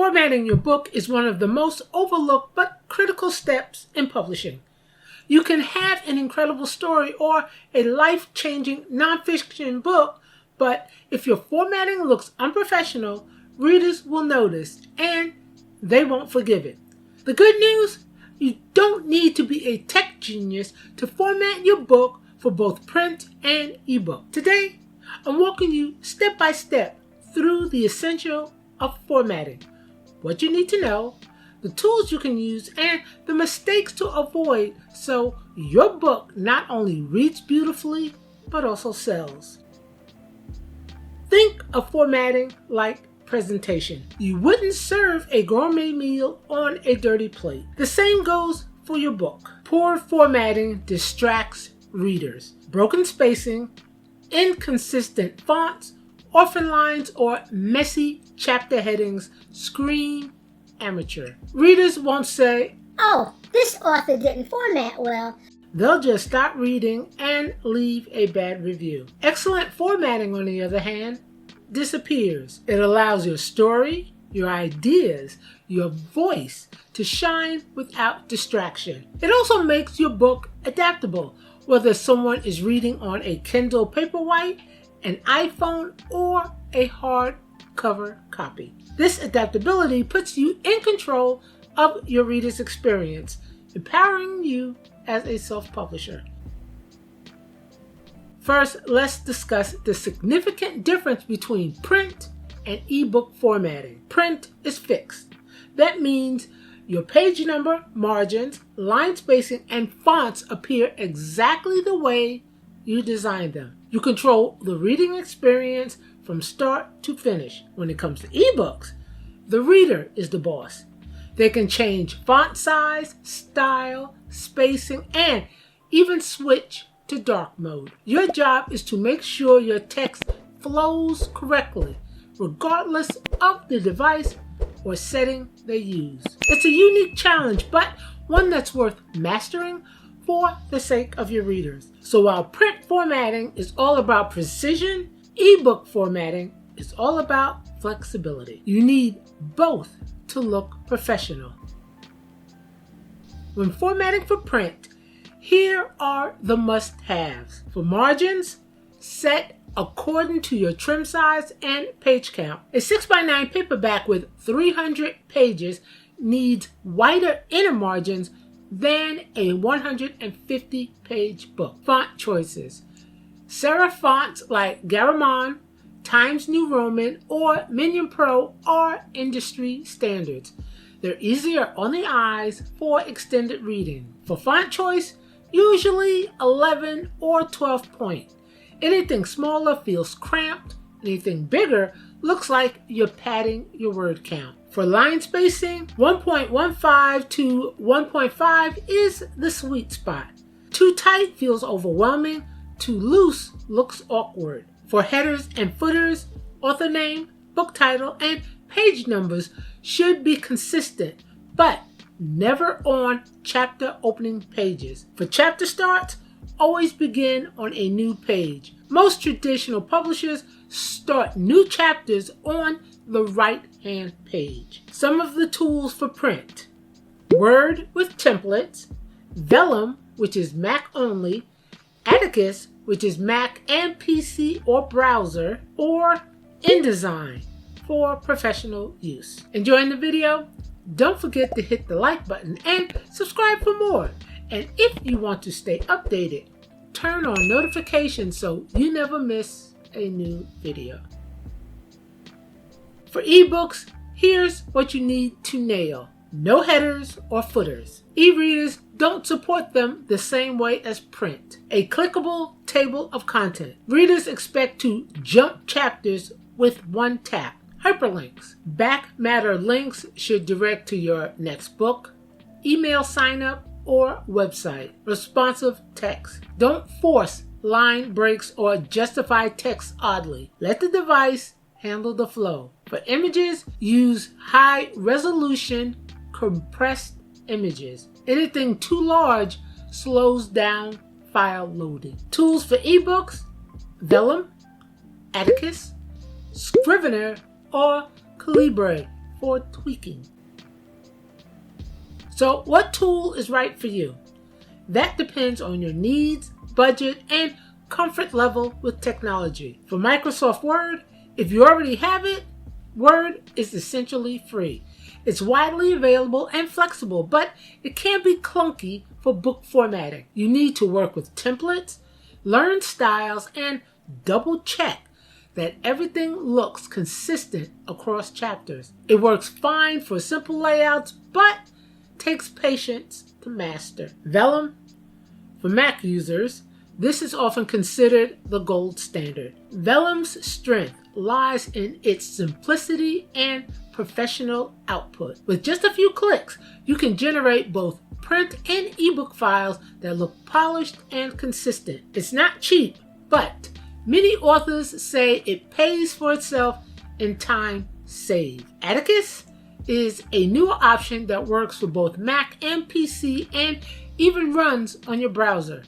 Formatting your book is one of the most overlooked but critical steps in publishing. You can have an incredible story or a life-changing nonfiction book, but if your formatting looks unprofessional, readers will notice and they won't forgive it. The good news? You don't need to be a tech genius to format your book for both print and ebook. Today, I'm walking you step by step through the essential of formatting, what you need to know, the tools you can use, and the mistakes to avoid so your book not only reads beautifully, but also sells. Think of formatting like presentation. You wouldn't serve a gourmet meal on a dirty plate. The same goes for your book. Poor formatting distracts readers. Broken spacing, inconsistent fonts, orphan lines, or messy chapter headings scream amateur. Readers won't say, "Oh, this author didn't format well." They'll just stop reading and leave a bad review. Excellent formatting, on the other hand, disappears. It allows your story, your ideas, your voice to shine without distraction. It also makes your book adaptable, whether someone is reading on a Kindle Paperwhite, an iPhone, or a hardcover copy. This adaptability puts you in control of your reader's experience, empowering you as a self-publisher. First, let's discuss the significant difference between print and ebook formatting. Print is fixed. That means your page number, margins, line spacing, and fonts appear exactly the way you designed them. You control the reading experience from start to finish. When it comes to ebooks, the reader is the boss. They can change font size, style, spacing, and even switch to dark mode. Your job is to make sure your text flows correctly, regardless of the device or setting they use. It's a unique challenge, but one that's worth mastering for the sake of your readers. So while print formatting is all about precision, ebook formatting is all about flexibility. You need both to look professional. When formatting for print, here are the must-haves. For margins, set according to your trim size and page count. A 6x9 paperback with 300 pages needs wider inner margins than a 150-page book. Font choices. Serif fonts like Garamond, Times New Roman, or Minion Pro are industry standards. They're easier on the eyes for extended reading. For font choice, usually 11 or 12 point. Anything smaller feels cramped. Anything bigger looks like you're padding your word count. For line spacing, 1.15 to 1.5 is the sweet spot. Too tight feels overwhelming. Too loose looks awkward. For headers and footers, author name, book title, and page numbers should be consistent, but never on chapter opening pages. For chapter starts, always begin on a new page. Most traditional publishers start new chapters on the right-hand page. Some of the tools for print: Word with templates, Vellum, which is Mac only, Atticus, which is Mac and PC or browser, or InDesign for professional use. Enjoying the video? Don't forget to hit the like button and subscribe for more. And if you want to stay updated, turn on notifications so you never miss a new video. For ebooks, here's what you need to nail. No headers or footers. E-readers don't support them the same way as print. A clickable table of content. Readers expect to jump chapters with one tap. Hyperlinks. Back matter links should direct to your next book, email sign up, or website. Responsive text. Don't force line breaks or justify text oddly. Let the device handle the flow. For images, use high resolution compressed images. Anything too large slows down file loading. Tools for ebooks: Vellum, Atticus, Scrivener, or Calibre for tweaking. So what tool is right for you? That depends on your needs, budget, and comfort level with technology. For Microsoft Word, if you already have it, Word is essentially free. It's widely available and flexible, but it can be clunky for book formatting. You need to work with templates, learn styles, and double check that everything looks consistent across chapters. It works fine for simple layouts, but takes patience to master. Vellum, for Mac users, this is often considered the gold standard. Vellum's strength lies in its simplicity and professional output. With just a few clicks, you can generate both print and ebook files that look polished and consistent. It's not cheap, but many authors say it pays for itself in time saved. Atticus is a newer option that works for both Mac and PC and even runs on your browser.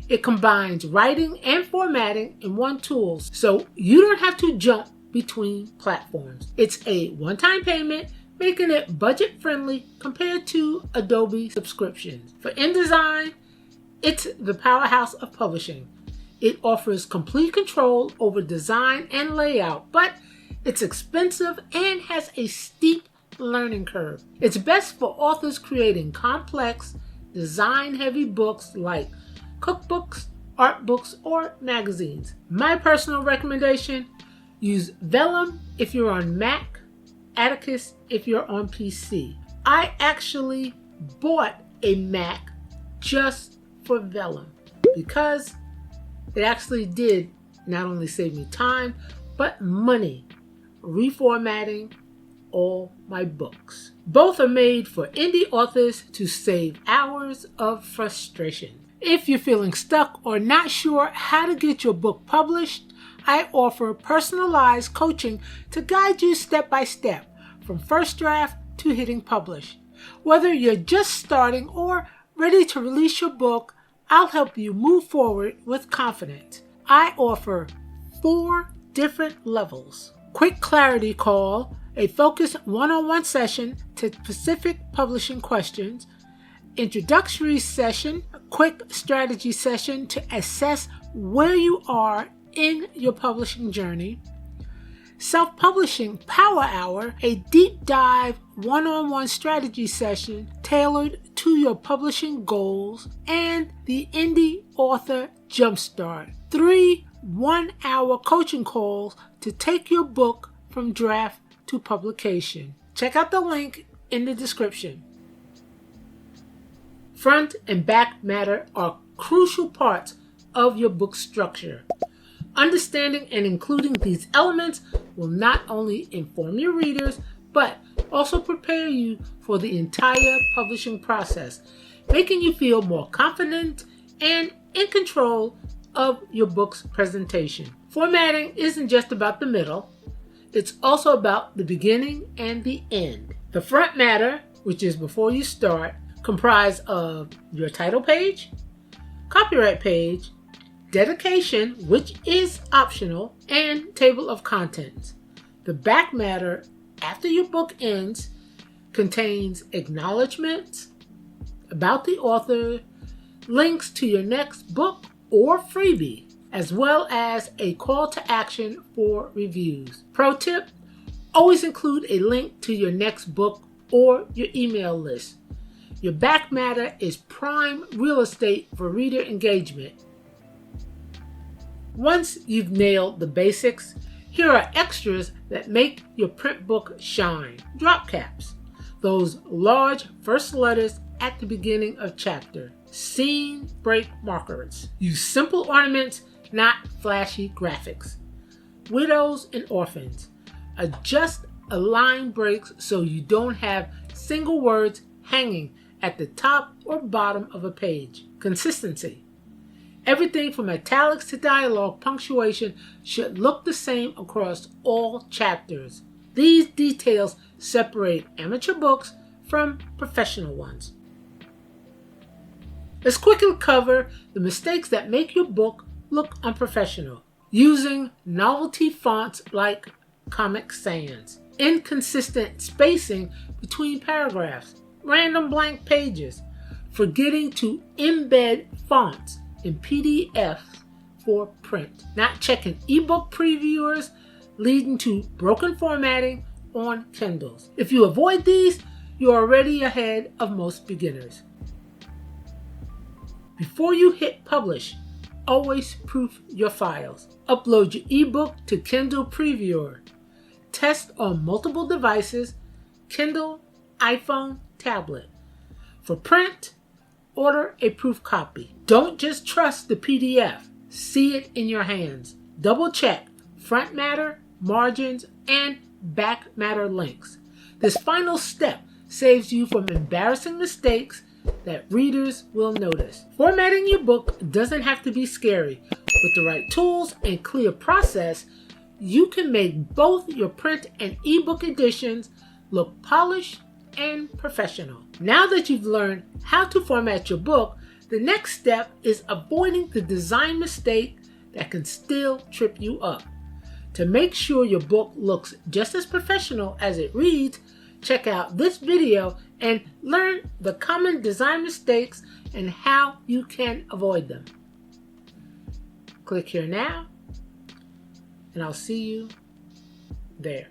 It combines writing and formatting in one tool, so you don't have to jump between platforms. It's a one-time payment, making it budget-friendly compared to Adobe subscriptions. For InDesign, it's the powerhouse of publishing. It offers complete control over design and layout, but it's expensive and has a steep learning curve. It's best for authors creating complex, design-heavy books like cookbooks, art books, or magazines. My personal recommendation: use Vellum if you're on Mac, Atticus if you're on PC. I actually bought a Mac just for Vellum because it actually did not only save me time, but money reformatting all my books. Both are made for indie authors to save hours of frustration. If you're feeling stuck or not sure how to get your book published, I offer personalized coaching to guide you step by step from first draft to hitting publish. Whether you're just starting or ready to release your book, I'll help you move forward with confidence. I offer 4 different levels: quick clarity call, a focused one-on-one session to specific publishing questions, introductory session, a quick strategy session to assess where you are in your publishing journey, self-publishing power hour, a deep dive one-on-one strategy session tailored to your publishing goals, and the Indie Author Jumpstart, 3 one-hour coaching calls to take your book from draft to publication. Check out the link in the description. Front and back matter are crucial parts of your book structure. Understanding and including these elements will not only inform your readers, but also prepare you for the entire publishing process, making you feel more confident and in control of your book's presentation. Formatting isn't just about the middle, it's also about the beginning and the end. The front matter, which is before you start, comprise of your title page, copyright page, dedication, which is optional, and table of contents. The back matter, after your book ends, contains acknowledgments about the author, links to your next book or freebie, as well as a call to action for reviews. Pro tip: always include a link to your next book or your email list. Your back matter is prime real estate for reader engagement. Once you've nailed the basics, here are extras that make your print book shine. Drop caps, those large first letters at the beginning of chapter. Scene break markers. Use simple ornaments, not flashy graphics. Widows and orphans. Adjust a line breaks so you don't have single words hanging at the top or bottom of a page. Consistency. Everything from italics to dialogue punctuation should look the same across all chapters. These details separate amateur books from professional ones. Let's quickly cover the mistakes that make your book look unprofessional. Using novelty fonts like Comic Sans. inconsistent spacing between paragraphs, random blank pages, forgetting to embed fonts in PDF for print, not checking ebook previewers, leading to broken formatting on Kindles. If you avoid these, you're already ahead of most beginners. Before you hit publish, always proof your files. Upload your ebook to Kindle Previewer. Test on multiple devices, Kindle, iPhone, tablet. For print, order a proof copy. Don't just trust the PDF. See it in your hands. Double check front matter, margins, and back matter links. This final step saves you from embarrassing mistakes that readers will notice. Formatting your book doesn't have to be scary. With the right tools and clear process, you can make both your print and ebook editions look polished and professional. Now that you've learned how to format your book, the next step is avoiding the design mistake that can still trip you up. To make sure your book looks just as professional as it reads, check out this video and learn the common design mistakes and how you can avoid them. Click here now, and I'll see you there.